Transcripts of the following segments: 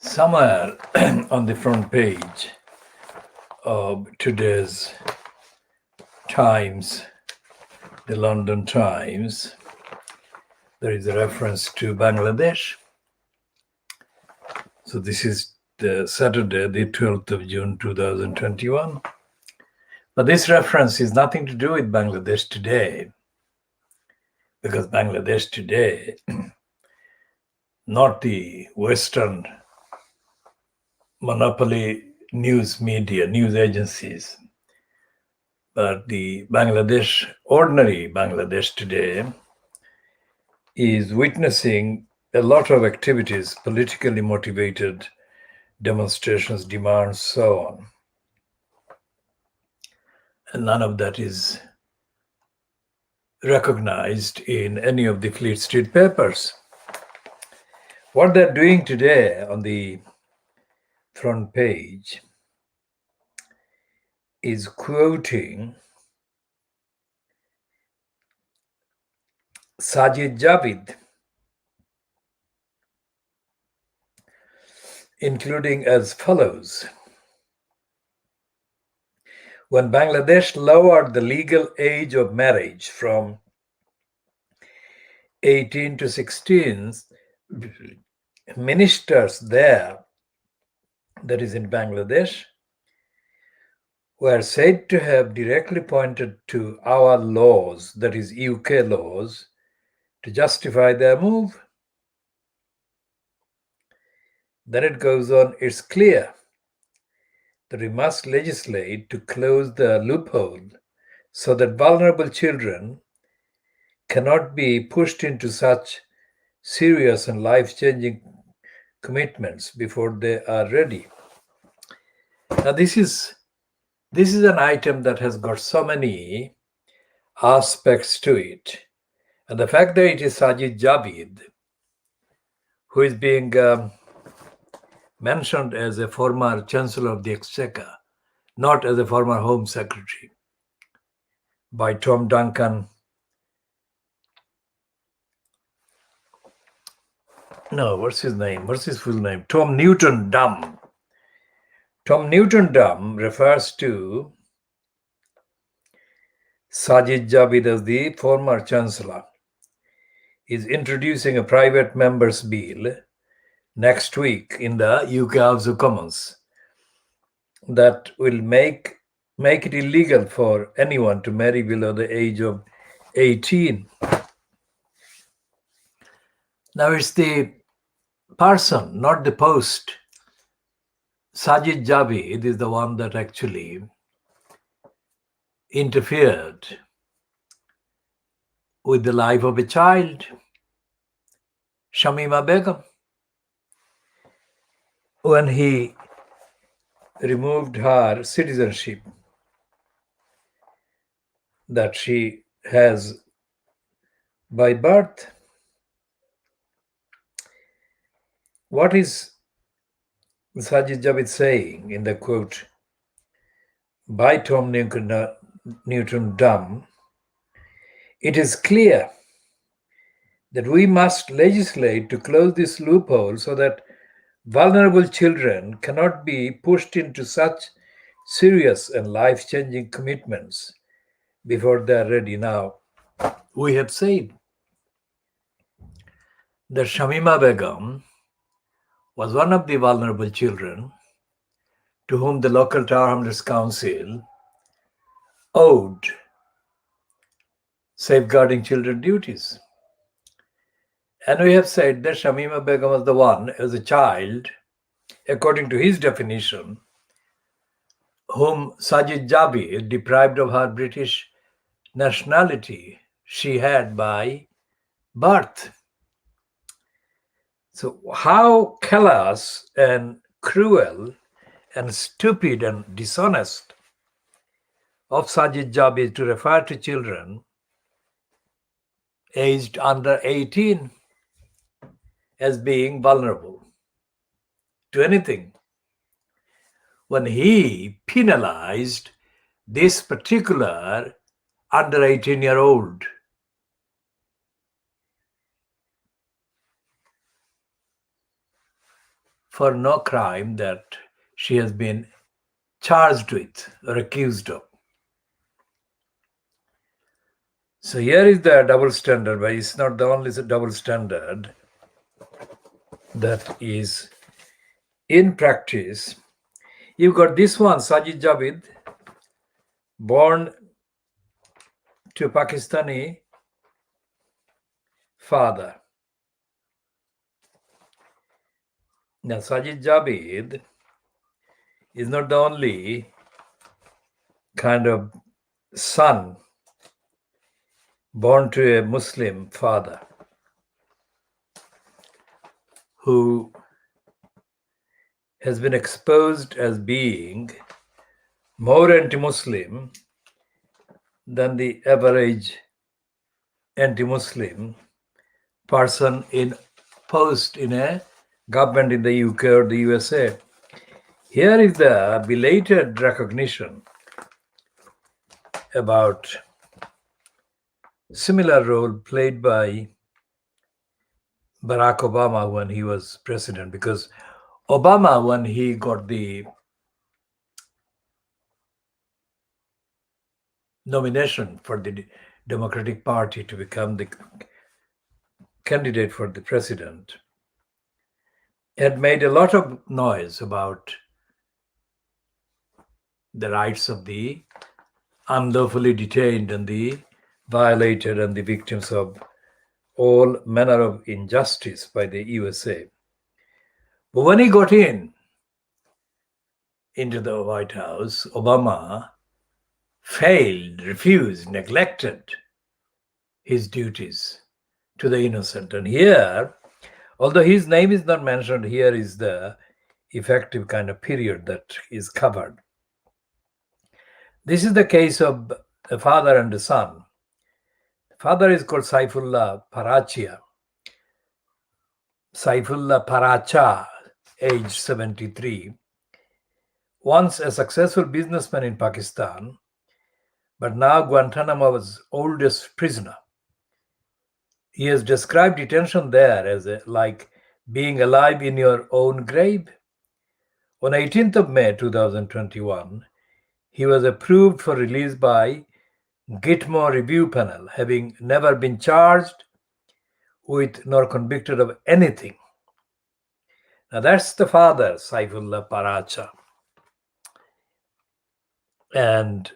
Somewhere on the front page of today's Times, the London Times, there is a reference to Bangladesh. So this is the Saturday, the 12th of June, 2021. But this reference is nothing to do with Bangladesh today, because Bangladesh today, not the Western monopoly news media, news agencies, but the ordinary Bangladesh today is witnessing a lot of activities, politically motivated demonstrations, demands, so on. And none of that is recognized in any of the Fleet Street papers. What they're doing today on the front page is quoting Sajid Javid, including as follows. When Bangladesh lowered the legal age of marriage from 18 to 16, ministers there, that is in Bangladesh, were said to have directly pointed to our laws, that is UK laws, to justify their move. Then it goes on, it's clear that we must legislate to close the loophole so that vulnerable children cannot be pushed into such serious and life-changing commitments before they are ready. Now, this is an item that has got so many aspects to it. And the fact that it is Sajid Javid, who is being mentioned as a former Chancellor of the Exchequer, not as a former Home Secretary, by Tom Duncan. No, what's his name? What's his full name? Tom Newton Dunn. Tom Newton Dunn refers to Sajid Javid as the former Chancellor. Is introducing a private member's bill next week in the UK House of Commons that will make it illegal for anyone to marry below the age of 18. Now it's the person, not the post. Sajid Javid is the one that actually interfered with the life of a child, Shamima Begum, when he removed her citizenship that she has by birth. What is Sajid Javid saying in the quote by Tom Newton Dunn? It is clear that we must legislate to close this loophole so that vulnerable children cannot be pushed into such serious and life-changing commitments before they are ready. Now, we have said that Shamima Begum was one of the vulnerable children to whom the local Tower Hamlets Council owed safeguarding children duties. And we have said that Shamima Begum was the one, as a child, according to his definition, whom Sajid Javid deprived of her British nationality she had by birth. So how callous and cruel and stupid and dishonest of Sajid Javid to refer to children aged under 18 as being vulnerable to anything, when he penalized this particular under 18-year-old. for no crime that she has been charged with or accused of. So here is the double standard, but it's not the only double standard that is in practice. You've got this one, Sajid Javid, born to a Pakistani father. Now, Sajid Javid is not the only kind of son born to a Muslim father who has been exposed as being more anti-Muslim than the average anti-Muslim person in post in a government in the UK or the USA. Here is the belated recognition about similar role played by Barack Obama when he was president, because Obama, when he got the nomination for the Democratic Party to become the candidate for the president, had made a lot of noise about the rights of the unlawfully detained and the violated and the victims of all manner of injustice by the USA. But when he got into the White House, Obama failed, refused, neglected his duties to the innocent. And here, although his name is not mentioned, here is the effective kind of period that is covered. This is the case of a father and a son. The father is called Saifullah Paracha. Saifullah Paracha, age 73, once a successful businessman in Pakistan, but now Guantanamo's oldest prisoner. He has described detention there as like being alive in your own grave. On 18th of May 2021, he was approved for release by Gitmo Review Panel, having never been charged with nor convicted of anything. Now that's the father, Saifullah Paracha. And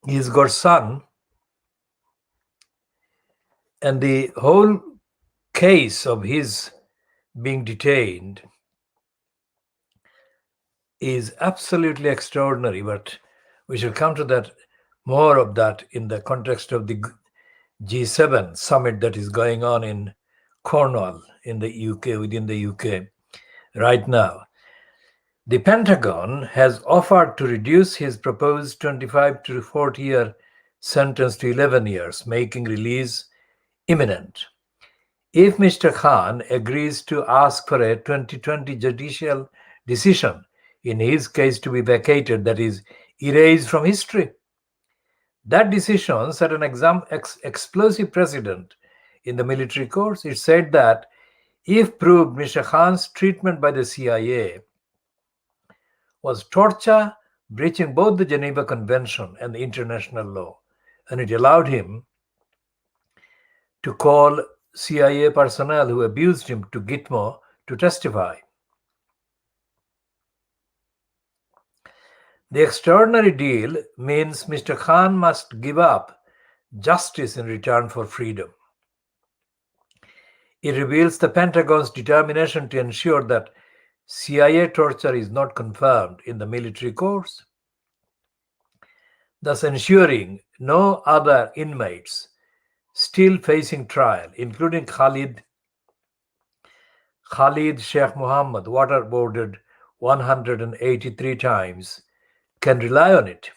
he's got son. And the whole case of his being detained is absolutely extraordinary, but we shall come to that, more of that in the context of the G7 summit that is going on in Cornwall in the UK, within the UK right now. The Pentagon has offered to reduce his proposed 25 to 40-year sentence to 11 years, making release imminent. If Mr. Khan agrees to ask for a 2020 judicial decision in his case to be vacated, that is, erased from history, that decision set an explosive precedent in the military courts. It said that if proved, Mr. Khan's treatment by the CIA was torture, breaching both the Geneva Convention and the international law, and it allowed him to call CIA personnel who abused him to Gitmo to testify. The extraordinary deal means Mr. Khan must give up justice in return for freedom. It reveals the Pentagon's determination to ensure that CIA torture is not confirmed in the military courts, thus ensuring no other inmates still facing trial, including Khalid Sheikh Mohammed, waterboarded 183 times, can rely on it.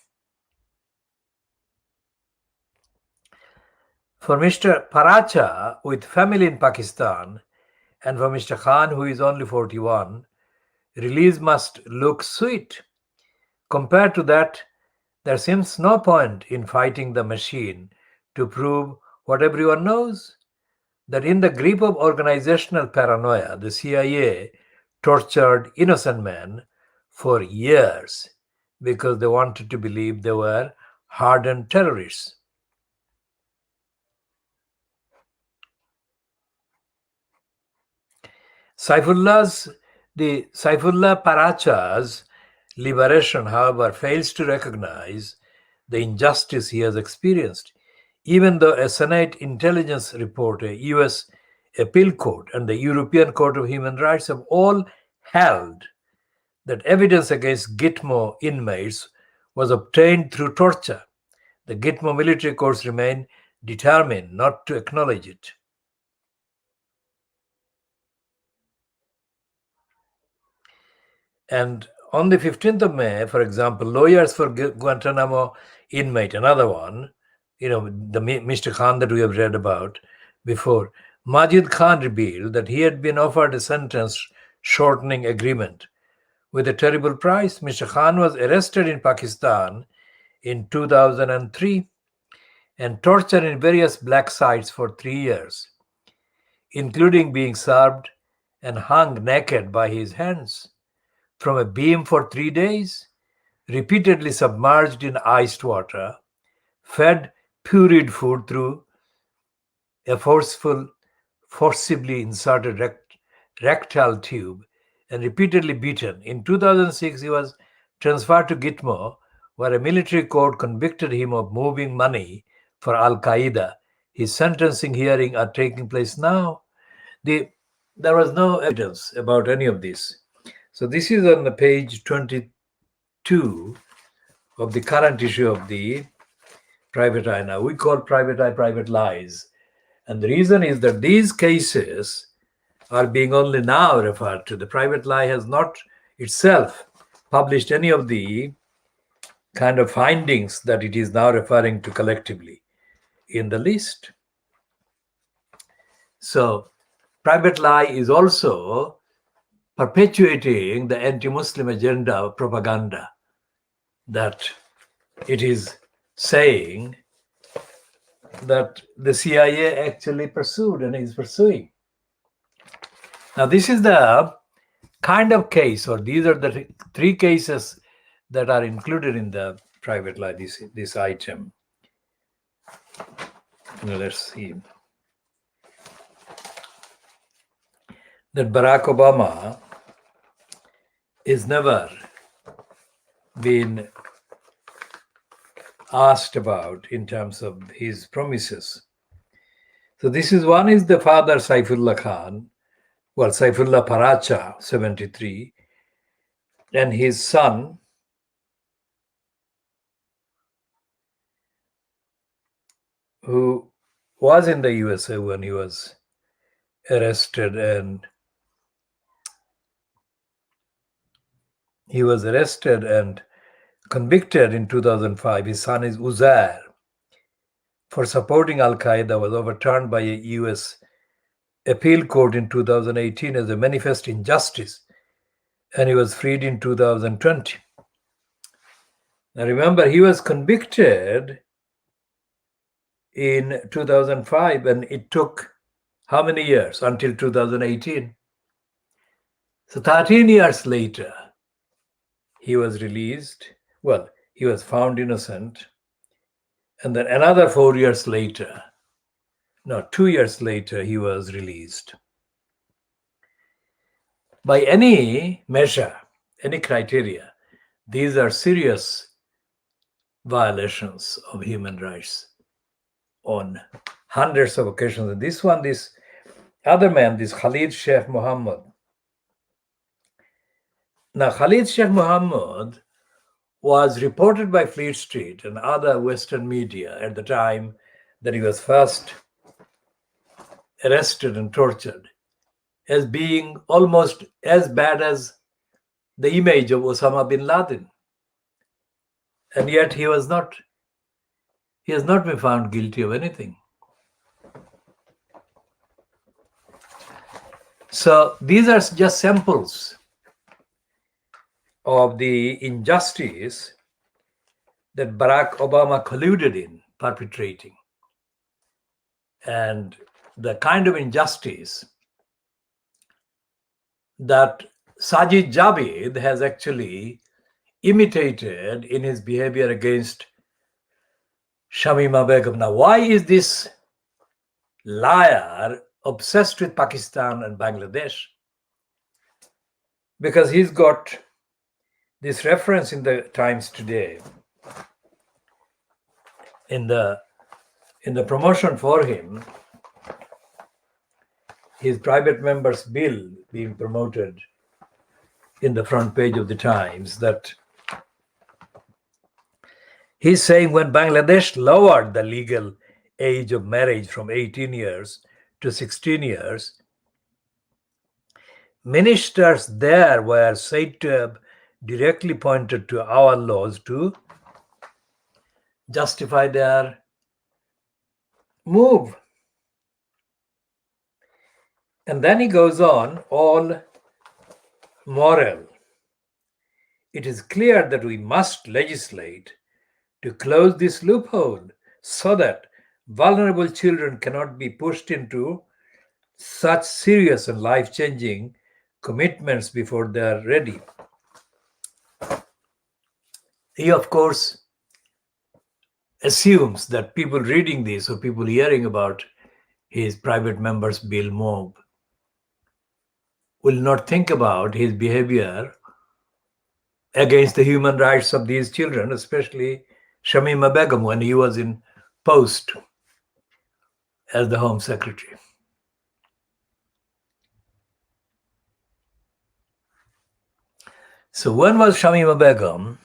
For Mr. Paracha, with family in Pakistan, and for Mr. Khan, who is only 41, release must look sweet. Compared to that, there seems no point in fighting the machine to prove what everyone knows? That in the grip of organizational paranoia, the CIA tortured innocent men for years because they wanted to believe they were hardened terrorists. The Saifullah Paracha's liberation, however, fails to recognize the injustice he has experienced, even though a Senate intelligence report, a US appeal court, and the European Court of Human Rights have all held that evidence against Gitmo inmates was obtained through torture. The Gitmo military courts remain determined not to acknowledge it. And on the 15th of May, for example, lawyers for Guantanamo inmate, another one, the Mr. Khan that we have read about before, Majid Khan revealed that he had been offered a sentence shortening agreement with a terrible price. Mr. Khan was arrested in Pakistan in 2003 and tortured in various black sites for 3 years, including being served and hung naked by his hands from a beam for 3 days, repeatedly submerged in iced water, fed pureed food through a forcibly inserted rectal tube, and repeatedly beaten. In 2006, he was transferred to Gitmo, where a military court convicted him of moving money for Al-Qaeda. His sentencing hearing are taking place now. There was no evidence about any of this. So this is on the page 22 of the current issue of the Private Eye. Now we call Private Eye Private Lies. And the reason is that these cases are being only now referred to. The Private Lie has not itself published any of the kind of findings that it is now referring to collectively in the list. So Private Lie is also perpetuating the anti-Muslim agenda propaganda that it is saying that the CIA actually pursued and is pursuing. Now, this is the kind of case, or these are the 3 cases that are included in the Private Lie, this item. Now, let's see. That Barack Obama is never been asked about in terms of his promises. So this is one is the father Saifullah Khan, well, Saifullah Paracha, 73, and his son, who was in the USA when he was arrested, and convicted in 2005. His son is Uzair for supporting Al-Qaeda, was overturned by a US appeal court in 2018 as a manifest injustice, and he was freed in 2020. Now remember, he was convicted in 2005, and it took how many years until 2018? So 13 years later, he was released. Well, he was found innocent. And then another 4 years later, 2 years later, he was released. By any measure, any criteria, these are serious violations of human rights on hundreds of occasions. And this other man, this Khalid Sheikh Mohammed. Now, Khalid Sheikh Mohammed was reported by Fleet Street and other Western media at the time that he was first arrested and tortured as being almost as bad as the image of Osama bin Laden. And yet he has not been found guilty of anything. So these are just samples of the injustice that Barack Obama colluded in perpetrating. and the kind of injustice that Sajid Javid has actually imitated in his behavior against Shamima Begum. Now, why is this liar obsessed with Pakistan and Bangladesh? Because he's got this reference in the Times today, in the promotion for him, his private members bill being promoted in the front page of the Times, that he's saying when Bangladesh lowered the legal age of marriage from 18 years to 16 years, ministers there were said to have directly pointed to our laws to justify their move. And then he goes on, all moral. It is clear that we must legislate to close this loophole so that vulnerable children cannot be pushed into such serious and life-changing commitments before they are ready. He, of course, assumes that people reading this or people hearing about his private members' bill move will not think about his behavior against the human rights of these children, especially Shamima Begum when he was in post as the Home Secretary. So when was Shamima Begum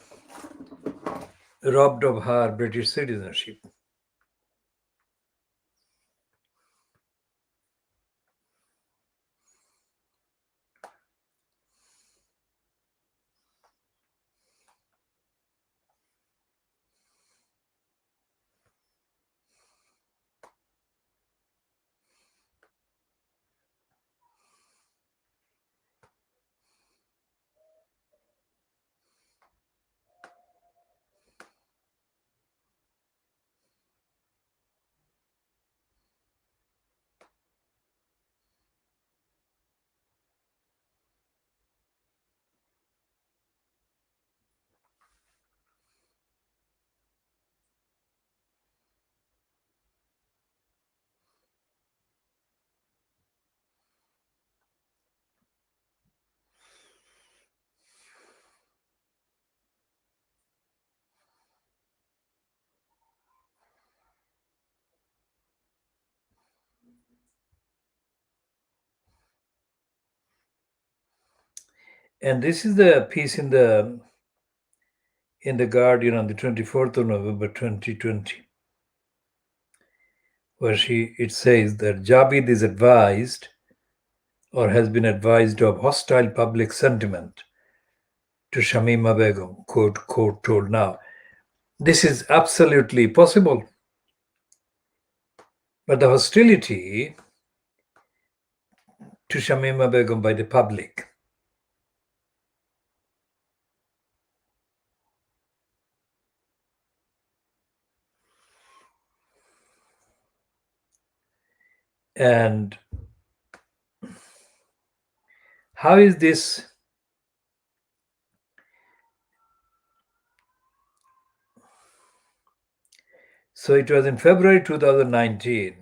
robbed of her British citizenship? And this is the piece in the Guardian on the 24th of November 2020, where it says that Jabid is advised or has been advised of hostile public sentiment to Shamima Begum, quote told. Now, this is absolutely possible, but the hostility to Shamima Begum by the public and how is this? So it was in February 2019.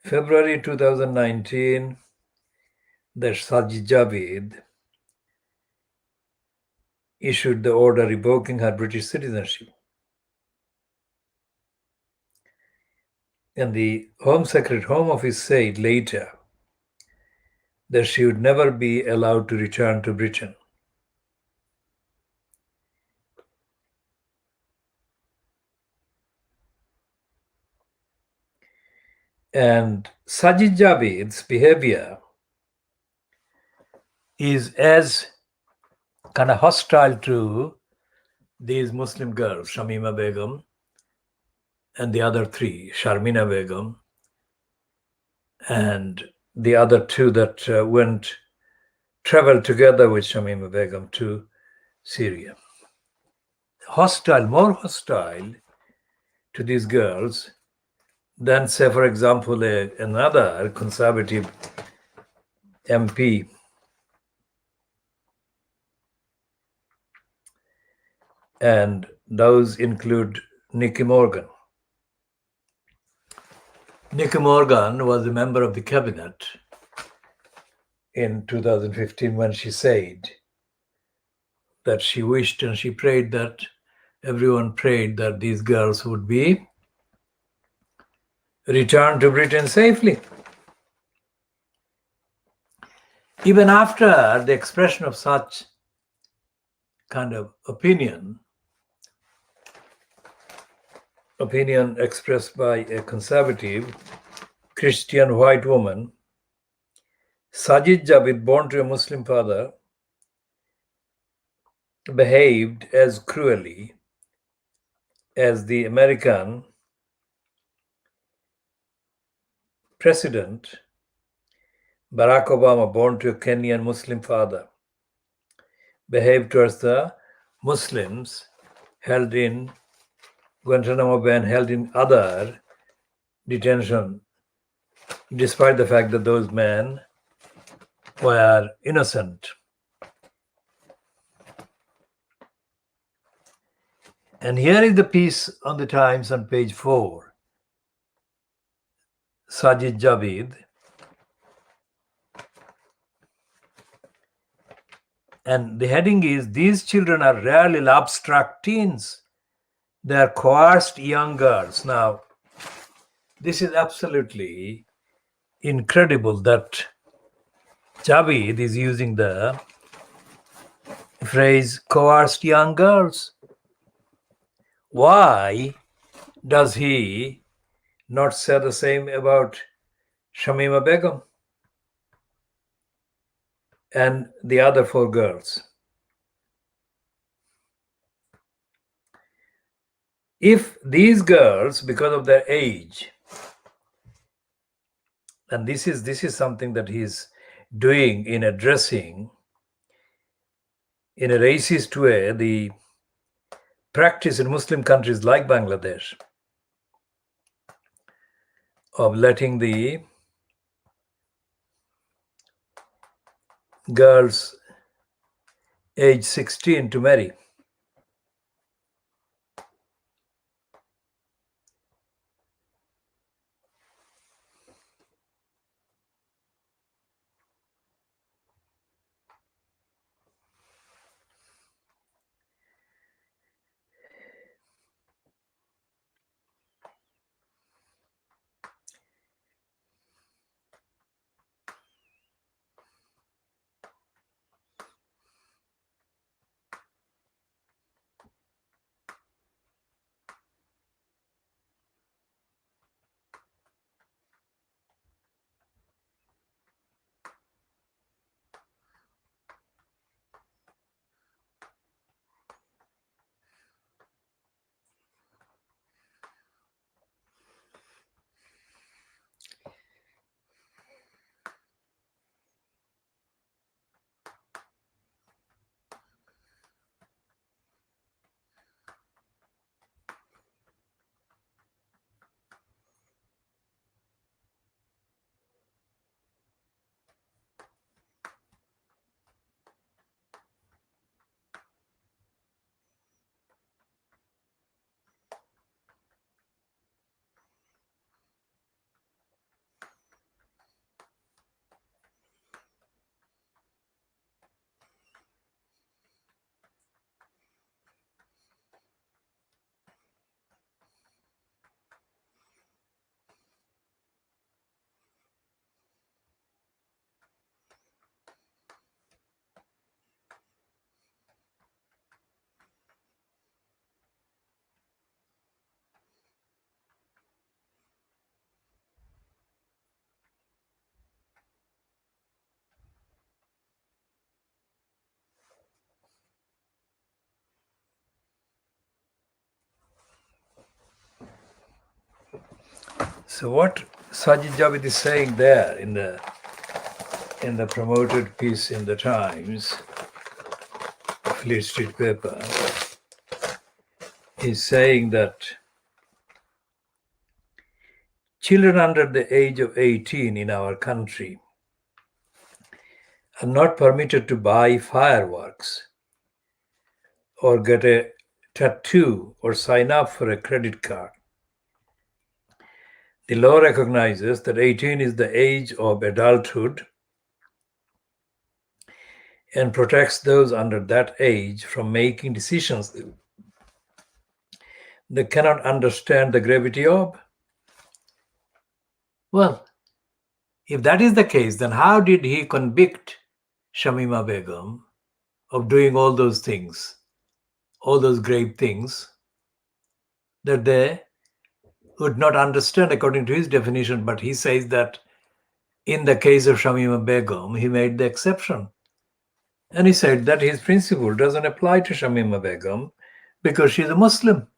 February 2019, that Sajid Javid issued the order revoking her British citizenship. And the Home Secretary, Home Office said later that she would never be allowed to return to Britain. And Sajid Javid's behavior is as kind of hostile to these Muslim girls, Shamima Begum and the other three, Sharmina Begum, and the other two that traveled together with Shamima Begum to Syria. Hostile, more hostile to these girls then say, for example, another conservative MP and those include Nicky Morgan. Nicky Morgan was a member of the cabinet in 2015 when she said that she wished and she prayed that everyone prayed that these girls would be returned to Britain safely. Even after the expression of such kind of opinion expressed by a conservative Christian white woman, Sajid Javid, born to a Muslim father, behaved as cruelly as the American president Barack Obama, born to a Kenyan Muslim father, behaved towards the Muslims held in Guantanamo Bay and held in other detention, despite the fact that those men were innocent. And here is the piece on the Times on page 4. Sajid Javid. And the heading is, "These children are rarely love-struck teens. They are coerced young girls." Now, this is absolutely incredible that Javid is using the phrase coerced young girls. Why does he not say the same about Shamima Begum and the other 4 girls? If these girls, because of their age, and this is something that he's doing in addressing in a racist way the practice in Muslim countries like Bangladesh of letting the girls age 16 to marry. So what Sajid Javid is saying there in the promoted piece in the Times, Fleet Street paper, is saying that children under the age of 18 in our country are not permitted to buy fireworks or get a tattoo or sign up for a credit card. The law recognizes that 18 is the age of adulthood and protects those under that age from making decisions they cannot understand the gravity of. Well, if that is the case, then how did he convict Shamima Begum of doing all those things, all those grave things that they would not understand according to his definition? But he says that in the case of Shamima Begum, he made the exception. And he said that his principle doesn't apply to Shamima Begum because she's a Muslim.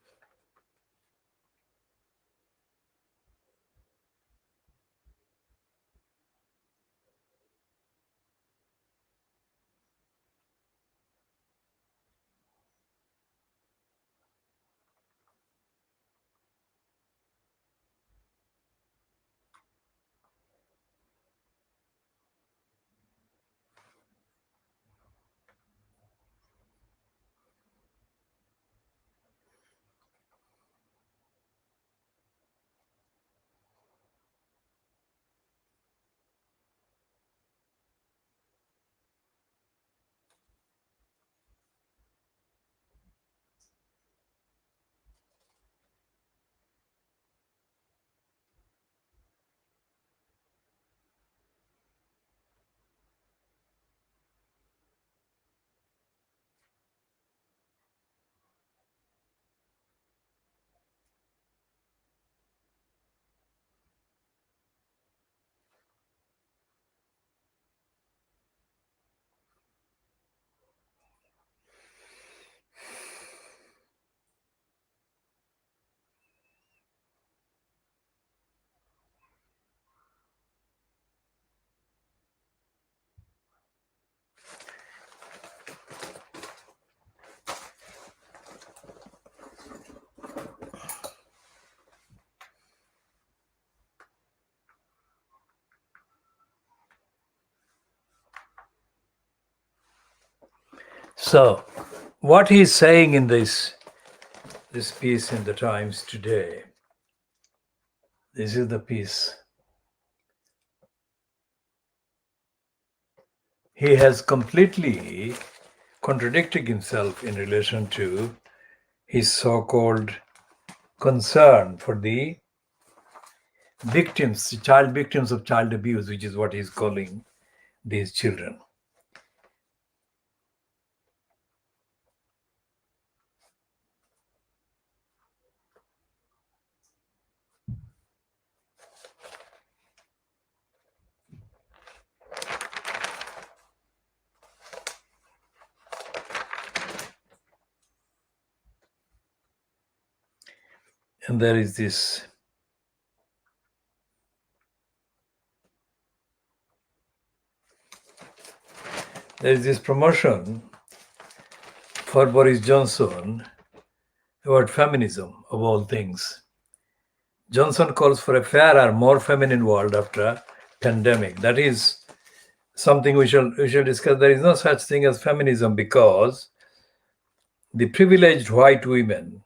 So, what he's saying in this piece in the Times today, this is the piece. He has completely contradicted himself in relation to his so-called concern for the victims, child victims of child abuse, which is what he's calling these children. And there is this promotion for Boris Johnson about feminism, of all things. Johnson calls for a fairer, more feminine world after a pandemic. That is something we shall discuss. There is no such thing as feminism because the privileged white women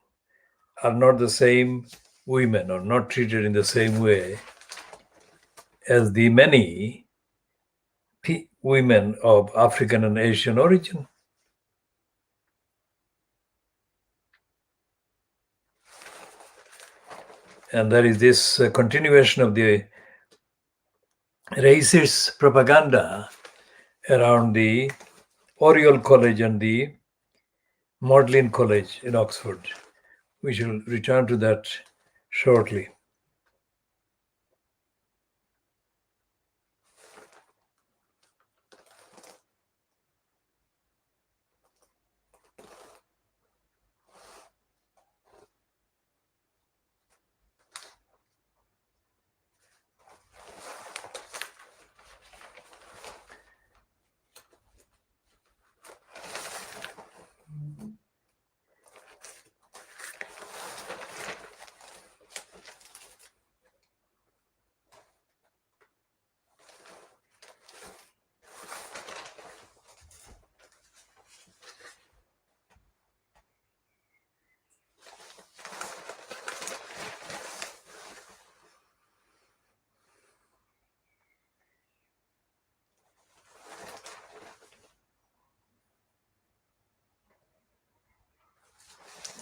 are not the same women or not treated in the same way as the many women of African and Asian origin. And there is this continuation of the racist propaganda around the Oriel College and the Magdalen College in Oxford. We shall return to that shortly.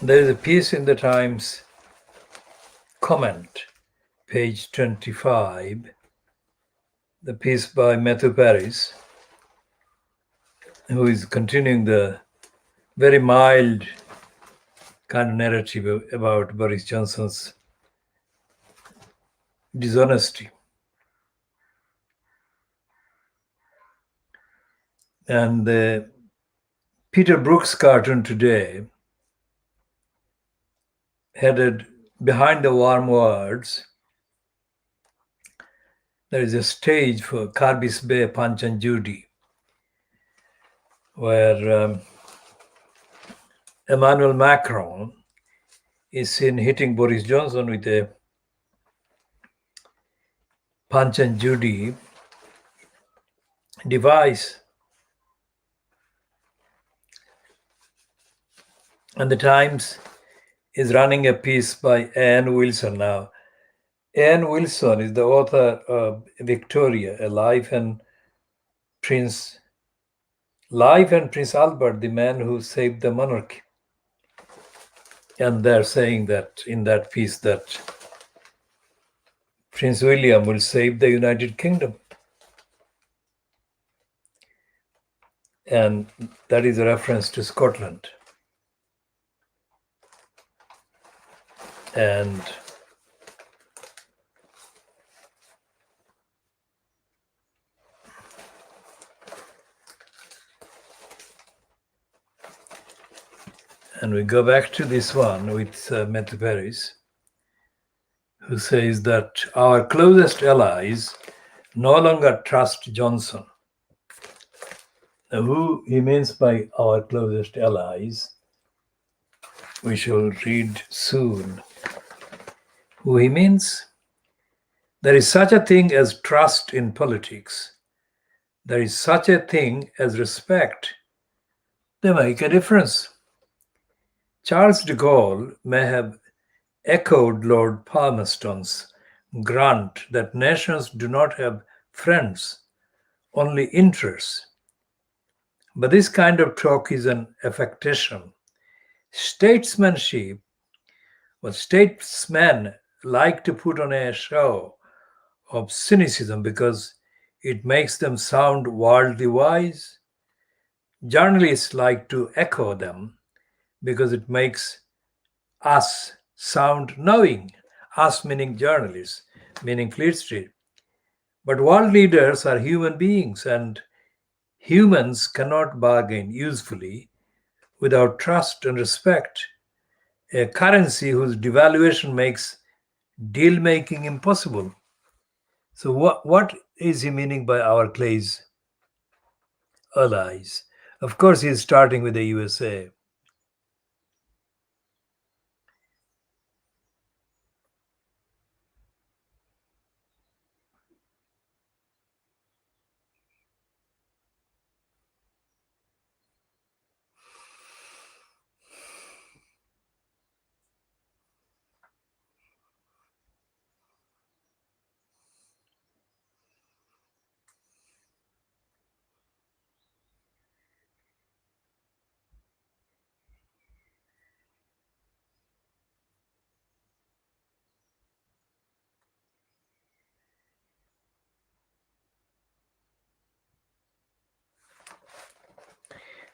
There is a piece in the Times comment, page 25, the piece by Matthew Paris, who is continuing the very mild kind of narrative about Boris Johnson's dishonesty. And the Peter Brooks cartoon today, headed Behind the Warm Words, there is a stage for Carbis Bay, Punch and Judy, where Emmanuel Macron is seen hitting Boris Johnson with a Punch and Judy device. And the Times is running a piece by Anne Wilson now. Anne Wilson is the author of Victoria, a Life and Prince Albert, the man who saved the monarchy. And they're saying that in that piece that Prince William will save the United Kingdom. And that is a reference to Scotland. And we go back to this one with Matthew Paris, who says that our closest allies no longer trust Johnson. Now, who he means by our closest allies, we shall read soon. Who he means? There is such a thing as trust in politics. There is such a thing as respect. They make a difference. Charles de Gaulle may have echoed Lord Palmerston's grunt that nations do not have friends, only interests. But this kind of talk is an affectation. Statesmen like to put on a show of cynicism because it makes them sound worldly wise. Journalists like to echo them because it makes us sound knowing. Us meaning journalists, meaning Fleet Street. But world leaders are human beings, and humans cannot bargain usefully without trust and respect. A currency whose devaluation makes deal making impossible. So what is he meaning by our close allies? Of course, he's starting with the USA.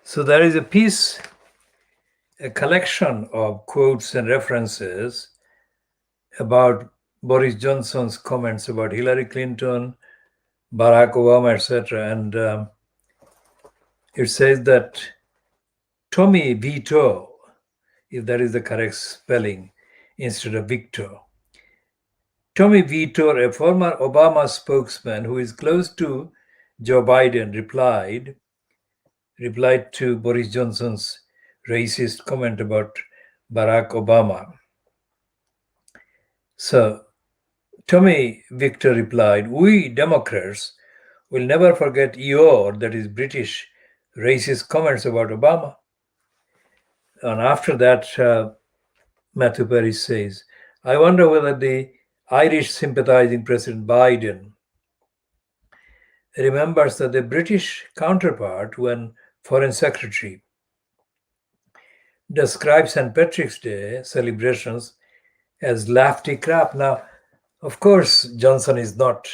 So there is a piece, a collection of quotes and references about Boris Johnson's comments about Hillary Clinton, Barack Obama, etc. And it says that Tommy Vito, if that is the correct spelling, instead of Victor. Tommy Vito, a former Obama spokesman who is close to Joe Biden, replied to Boris Johnson's racist comment about Barack Obama. So Tommy Victor replied, "We Democrats will never forget your, that is British, racist comments about Obama." And after that, Matthew Paris says, "I wonder whether the Irish sympathizing President Biden remembers that the British counterpart, when Foreign Secretary, describes St. Patrick's Day celebrations as lofty crap. Now, of course, Johnson is not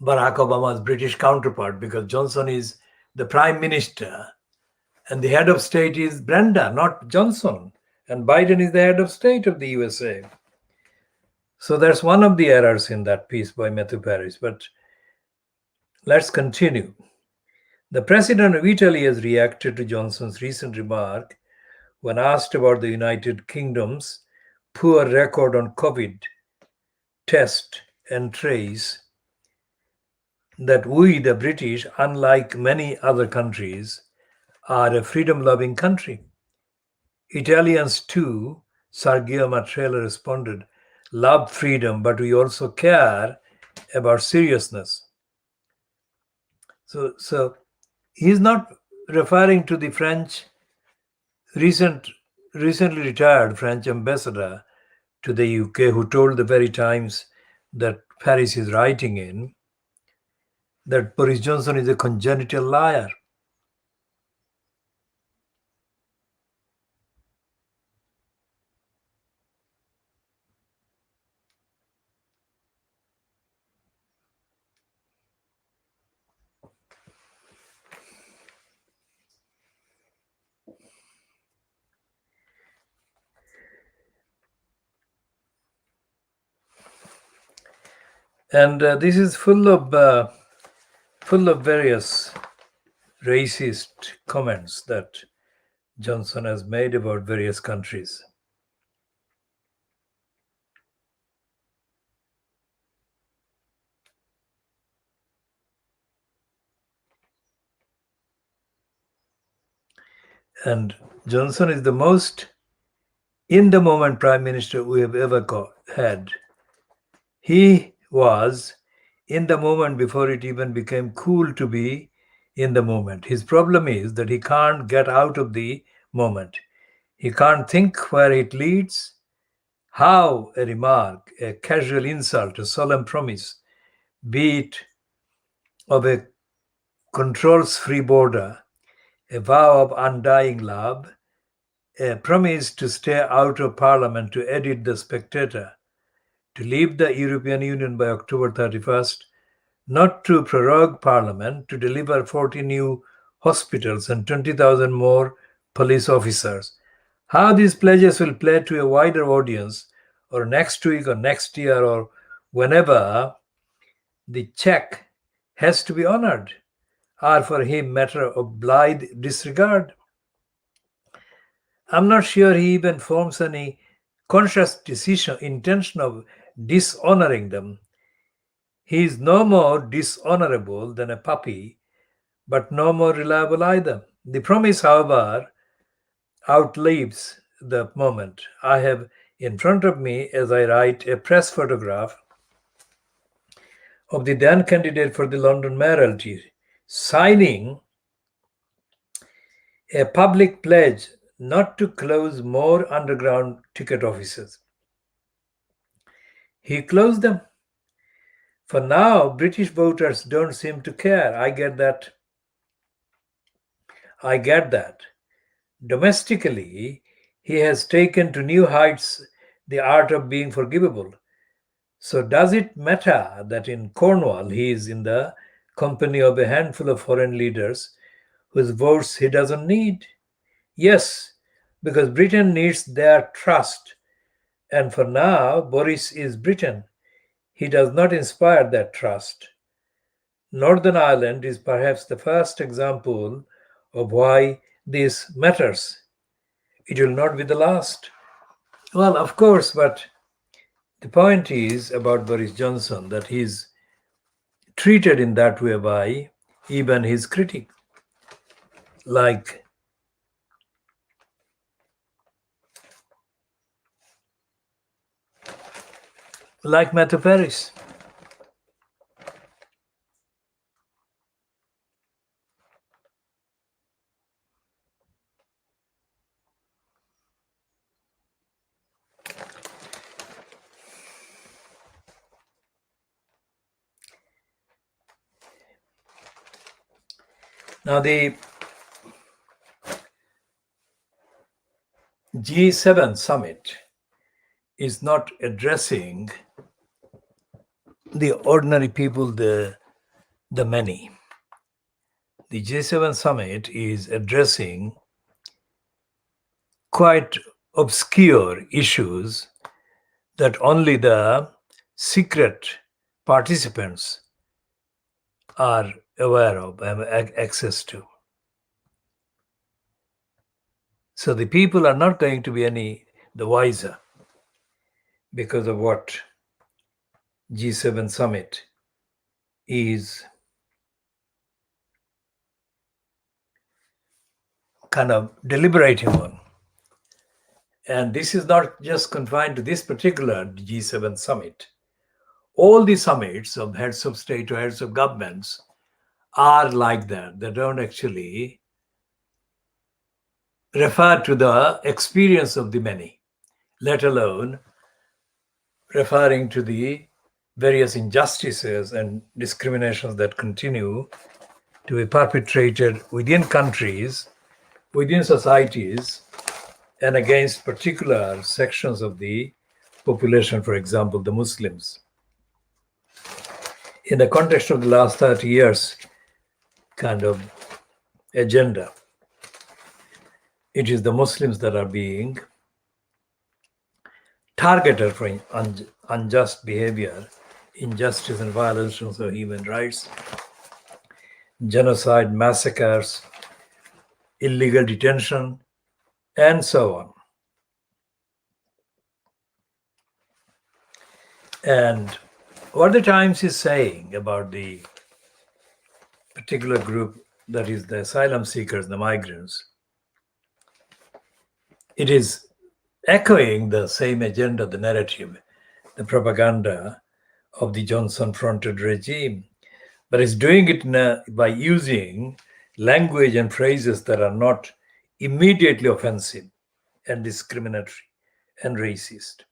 Barack Obama's British counterpart because Johnson is the prime minister and the head of state is Brenda, not Johnson. And Biden is the head of state of the USA. So that's one of the errors in that piece by Matthew Paris. But let's continue. The president of Italy has reacted to Johnson's recent remark when asked about the United Kingdom's poor record on COVID test and trace, that we, the British, unlike many other countries, are a freedom-loving country. Italians too, Sergio Mattarella responded, love freedom, but we also care about seriousness. So he's not referring to the recently retired French ambassador to the UK who told the very Times that Paris is writing in that Boris Johnson is a congenital liar. And this is full of various racist comments that Johnson has made about various countries. And Johnson is the most in-the-moment prime minister we have ever had. He was in the moment before it even became cool to be in the moment. His problem is that he can't get out of the moment. He can't think where it leads, how a remark, a casual insult, a solemn promise, be it of a controls-free border, a vow of undying love, a promise to stay out of parliament to edit the Spectator, to leave the European Union by October 31st, not to prorogue parliament, to deliver 40 new hospitals and 20,000 more police officers. How these pledges will play to a wider audience, or next week or next year or whenever the check has to be honored, are for him matter of blithe disregard. I'm not sure he even forms any conscious intention of dishonoring them. He is no more dishonorable than a puppy, but no more reliable either. The promise, however, outlives the moment. I have in front of me, as I write, a press photograph of the then candidate for the London mayoralty signing a public pledge not to close more underground ticket offices. He closed them. For now, British voters don't seem to care. I get that. Domestically, he has taken to new heights the art of being forgivable. So does it matter that in Cornwall he is in the company of a handful of foreign leaders whose votes he doesn't need? Yes, because Britain needs their trust. And for now, Boris is Britain. He does not inspire that trust. Northern Ireland is perhaps the first example of why this matters. It will not be the last. Well, of course, but the point is about Boris Johnson that he's treated in that way by even his critic, like Matthew Paris. Now, the G7 summit is not addressing the ordinary people, the many. The G7 summit is addressing quite obscure issues that only the secret participants are aware of and have access to. So the people are not going to be any the wiser because of what G7 summit is kind of deliberating on. And this is not just confined to this particular G7 summit. All the summits of heads of state or heads of governments are like that. They don't actually refer to the experience of the many, let alone referring to the various injustices and discriminations that continue to be perpetrated within countries, within societies, and against particular sections of the population, for example, the Muslims. In the context of the last 30 years kind of agenda, it is the Muslims that are being targeted for unjust behavior, injustice and violations of human rights, genocide, massacres, illegal detention, and so on. And what the Times is saying about the particular group, that is the asylum seekers, the migrants, it is echoing the same agenda, the narrative, the propaganda of the Johnson-fronted regime, but it's doing it by using language and phrases that are not immediately offensive and discriminatory and racist.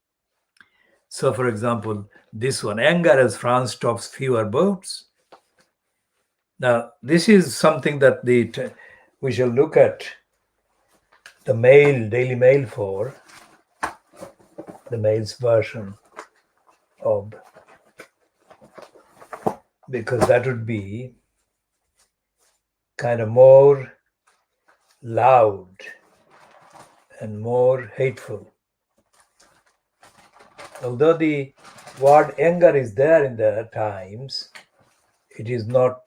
So, for example, this one, anger as France stops fewer boats. Now, this is something that we shall look at the Daily Mail for, the Mail's version of, because that would be kind of more loud and more hateful. Although the word anger is there in the Times, it is not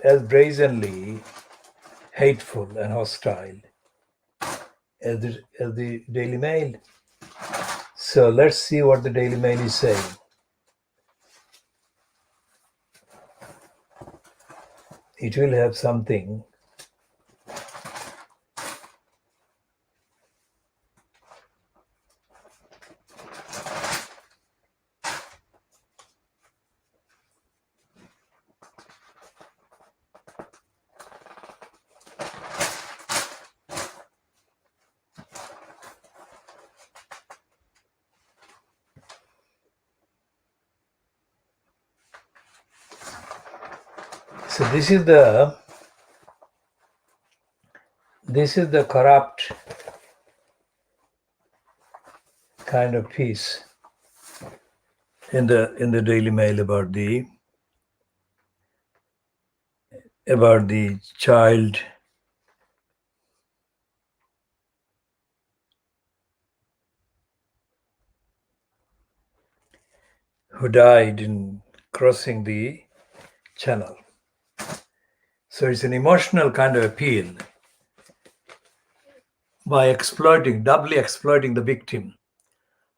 as brazenly hateful and hostile as the Daily Mail. So let's see what the Daily Mail is saying. It will have something. So this is the corrupt kind of piece in the Daily Mail about the child who died in crossing the channel. So it's an emotional kind of appeal by doubly exploiting the victim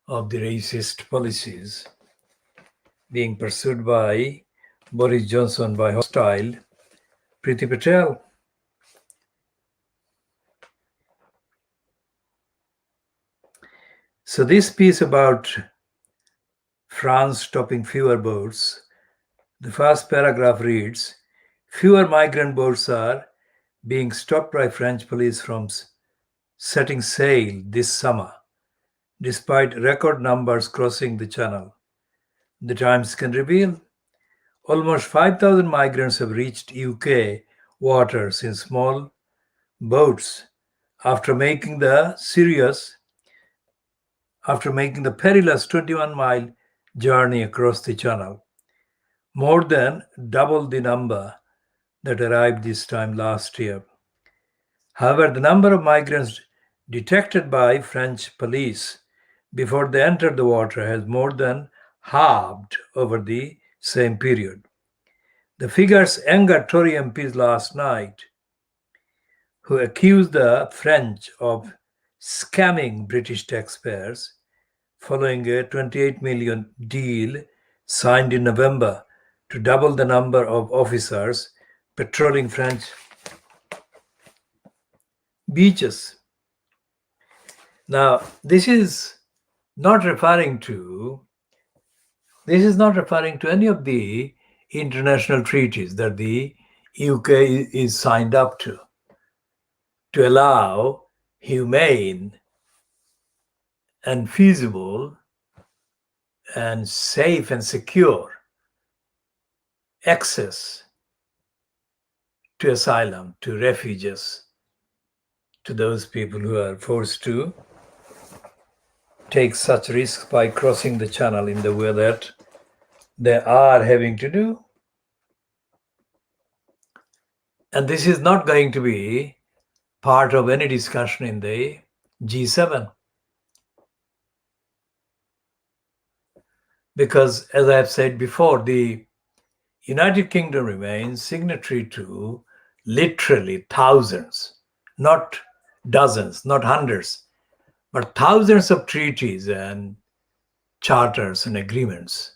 of the racist policies being pursued by Boris Johnson, by hostile Priti Patel. So this piece about France stopping fewer boats, the first paragraph reads, fewer migrant boats are being stopped by French police from setting sail this summer despite record numbers crossing the channel. The Times can reveal almost 5,000 migrants have reached UK waters in small boats after making the perilous 21-mile journey across the channel, more than double the number that arrived this time last year. However, the number of migrants detected by French police before they entered the water has more than halved over the same period. The figures angered Tory MPs last night, who accused the French of scamming British taxpayers following a 28 million deal signed in November to double the number of officers patrolling French beaches. Now, this is not referring to any of the international treaties that the UK is signed up to allow humane and feasible and safe and secure access to asylum, to refugees, to those people who are forced to take such risks by crossing the channel in the way that they are having to do. And this is not going to be part of any discussion in the G7. Because, as I have said before, the United Kingdom remains signatory to literally thousands, not dozens, not hundreds, but thousands of treaties and charters and agreements,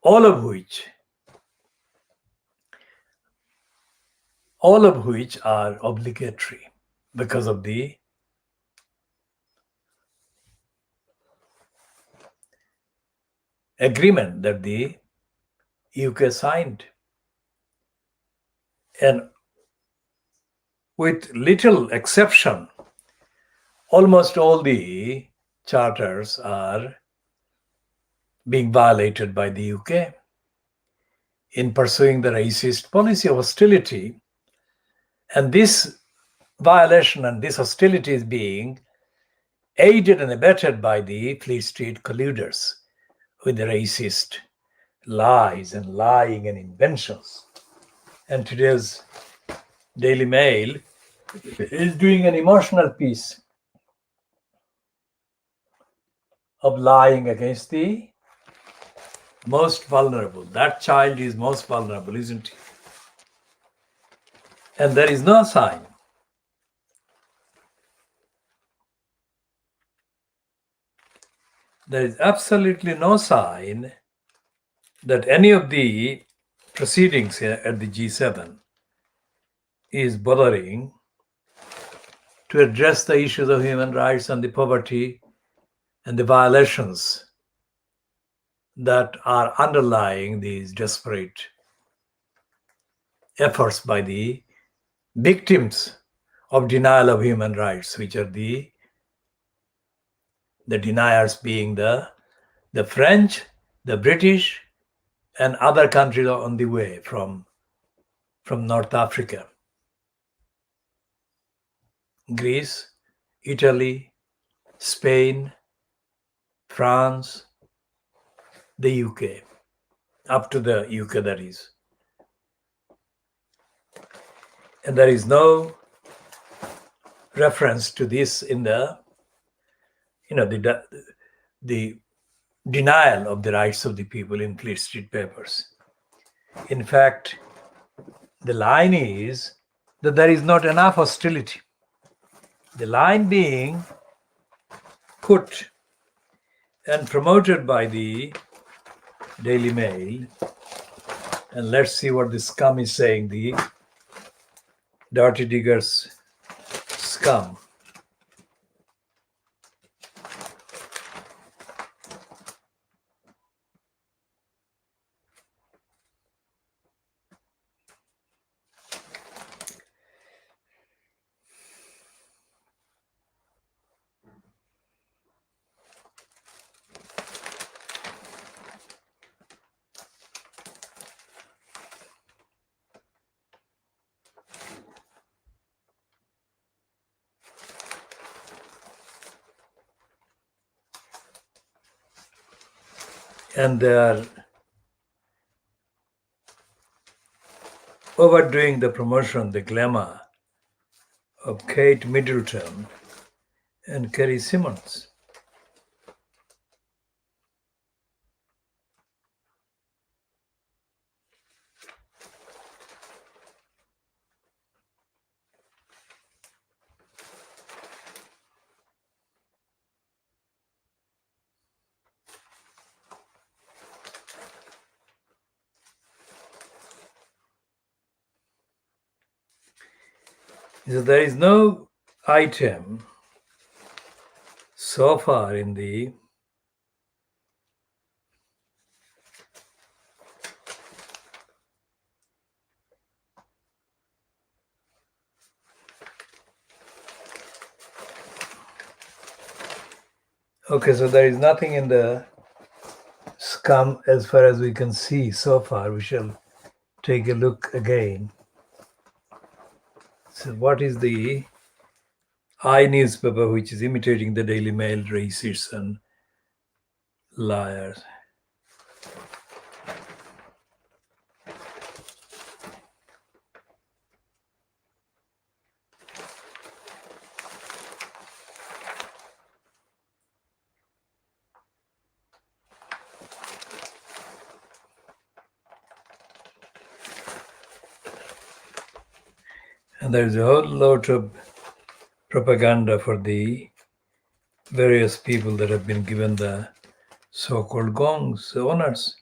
all of which are obligatory because of the agreement that the UK signed. And with little exception, almost all the charters are being violated by the UK in pursuing the racist policy of hostility. And this violation and this hostility is being aided and abetted by the Fleet Street colluders with the racist lies and lying and inventions. And today's Daily Mail is doing an emotional piece of lying against the most vulnerable. That child is most vulnerable, isn't he? And there is no sign. There is absolutely no sign that any of the proceedings here at the G7 is bothering to address the issues of human rights and the poverty and the violations that are underlying these desperate efforts by the victims of denial of human rights, which are the deniers being the French, the British, and other countries on the way from North Africa. Greece, Italy, Spain, France, the UK, up to the UK, that is. And there is no reference to this in the denial of the rights of the people in Fleet Street Papers. In fact, the line is that there is not enough hostility. The line being put and promoted by the Daily Mail, and let's see what the scum is saying, the dirty diggers scum. and they are overdoing the promotion, the glamour of Kate Middleton and Kerry Simmons. So there is no item so far in the okay, so there is nothing in the scum as far as we can see so far. We shall take a look again. So what is the I newspaper which is imitating the Daily Mail, racists and liars? And there's a whole lot of propaganda for the various people that have been given the so-called gongs, honors.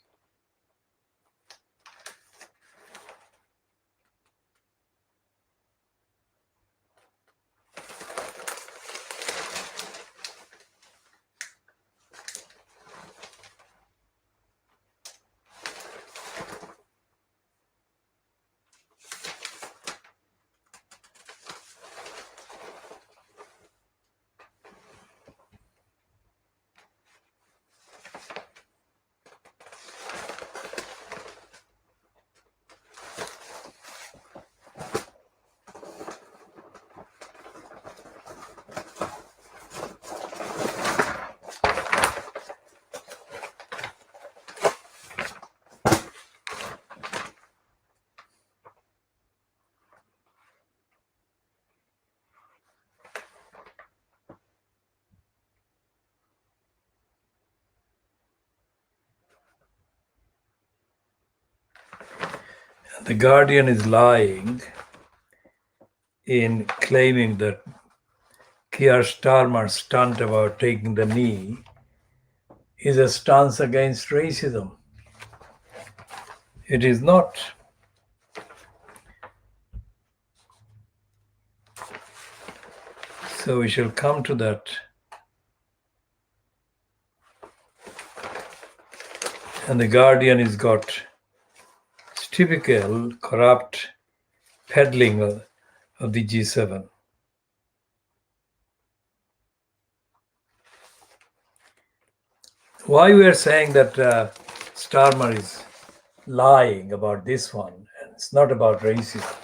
The Guardian is lying in claiming that Keir Starmer's stunt about taking the knee is a stance against racism. It is not. So we shall come to that. And the Guardian has got typical corrupt peddling of the G7. Why we are saying that Starmer is lying about this one, and it's not about racism.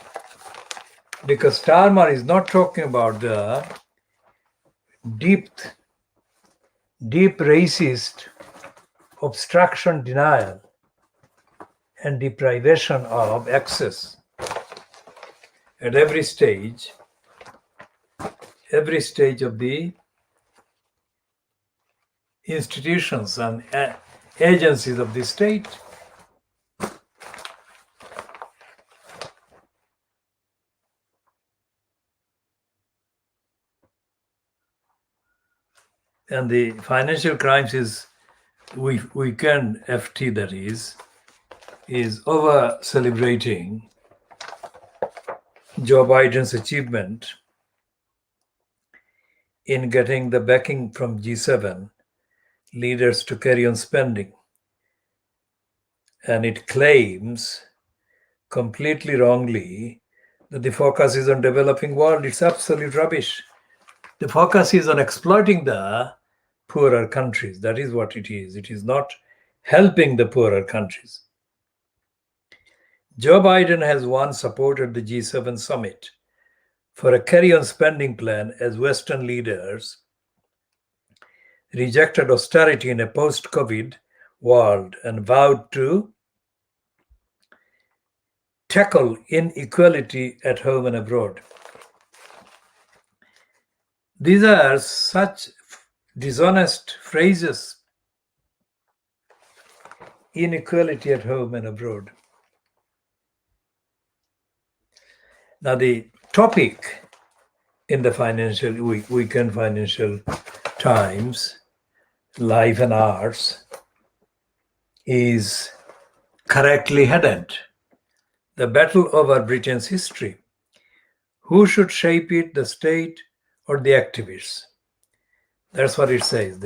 Because Starmer is not talking about the deep racist obstruction, denial, and deprivation of access at every stage of the institutions and agencies of the state. And the financial crimes is weekend FT, that is over celebrating Joe Biden's achievement in getting the backing from G7 leaders to carry on spending. And it claims completely wrongly that the focus is on developing world. It's absolute rubbish. The focus is on exploiting the poorer countries. That is what it is. It is not helping the poorer countries. Joe Biden has once supported the G7 summit for a carry-on spending plan as Western leaders rejected austerity in a post-COVID world and vowed to tackle inequality at home and abroad. These are such dishonest phrases. Inequality at home and abroad. Now, the topic in the weekend Financial Times, Life and Arts, is correctly headed: The Battle Over Britain's History. Who should shape it, the state or the activists? That's what it says.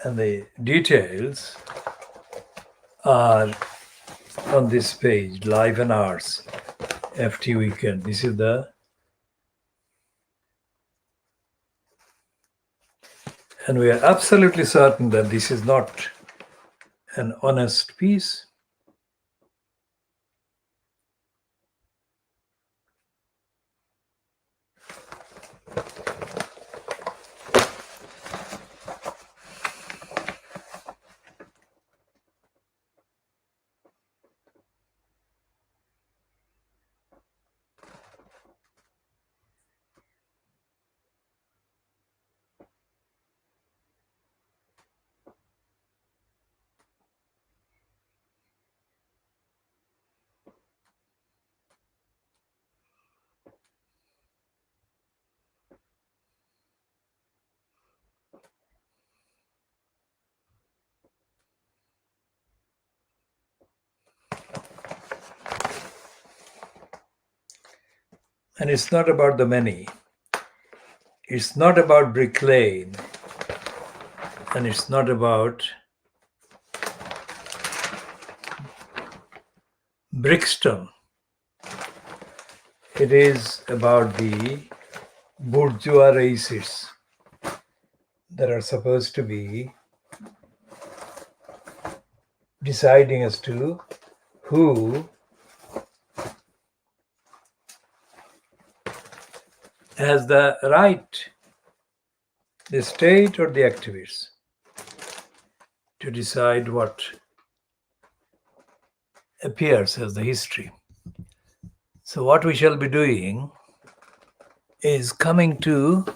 And the details are on this page, Life and Arts, FT Weekend. This is and we are absolutely certain that this is not an honest piece. And it's not about the many. It's not about Brick Lane. And it's not about Brixton. It is about the bourgeois races that are supposed to be deciding as to who has the right, the state or the activists, to decide what appears as the history. So what we shall be doing is coming to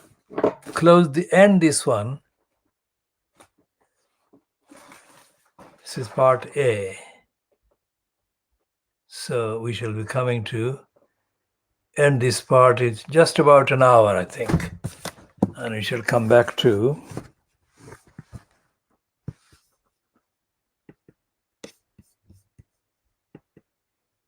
end this one. This is part A. So we shall be coming to end this part. It's just about an hour, I think. And we shall come back to